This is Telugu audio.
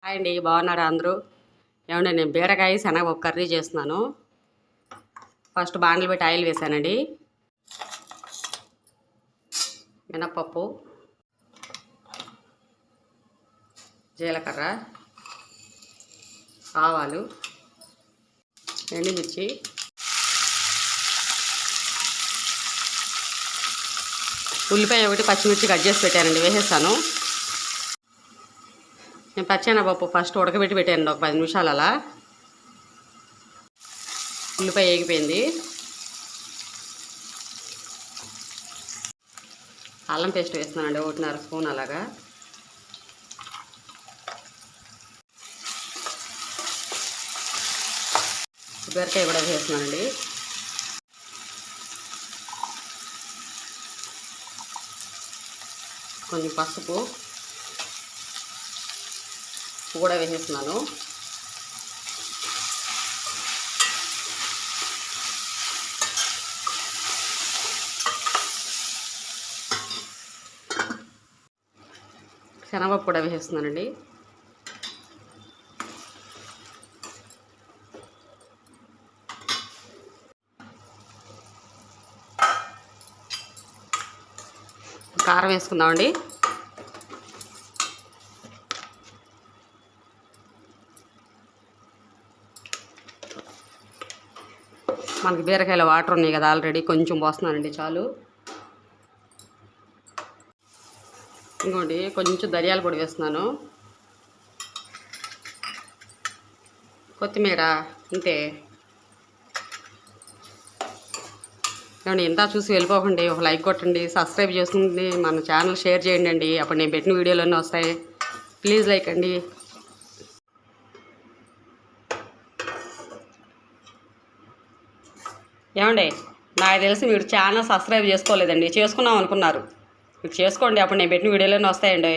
హాయ్ అండి, బాగున్నారా అందరూ? ఏమండి, నేను బీరకాయ శనగపప్పు కర్రీ చేస్తున్నాను. ఫస్ట్ బాండ్లు పెట్టి ఆయిల్ వేసానండి. మినప్పప్పు, జీలకర్ర, ఆవాలు, ఎండుమిర్చి, ఉల్లిపాయ ఒకటి, పచ్చిమిర్చి కట్ చేసి పెట్టానండి, వేసేస్తాను. నేను పచ్చెనగపప్పు ఫస్ట్ ఉడకబెట్టి పెట్టానండి ఒక 10 నిమిషాలు అలా. ఉల్లిపాయ వేగిపోయింది. అల్లం పేస్ట్ వేస్తున్నానండి, 1.5 స్పూన్ అలాగా. బీరకాయ కూడా వేస్తున్నానండి. కొంచెం పసుపు కూడా వేసేస్తున్నాను. శనగపప్పు కూడా వేసేస్తున్నానండి. కారం వేసుకుందామండి. మనకి బీరకాయలో వాటర్ ఉన్నాయి కదా ఆల్రెడీ, కొంచెం పోస్తున్నానండి చాలు. ఇంకోటి కొంచెం ధనియాల పొడి వేస్తున్నాను. కొత్తిమీర అంతే. ఏమండి, ఇంత చూసి వెళ్ళిపోకండి, ఒక లైక్ కొట్టండి, సబ్స్క్రైబ్ చేసుకుంది మన ఛానల్ షేర్ చేయండి అండి. అప్పుడు నేను పెట్టిన వీడియోలన్నీ వస్తాయి. ప్లీజ్ లైక్ అండి. ఏమండి, నాకు తెలిసి మీరు ఛానల్ సబ్స్క్రైబ్ చేసుకోలేదండి. చేసుకున్నాం అనుకున్నారు. మీరు చేసుకోండి, అప్పుడు నేను పెట్టిన వీడియోలన్నీ వస్తాయండి.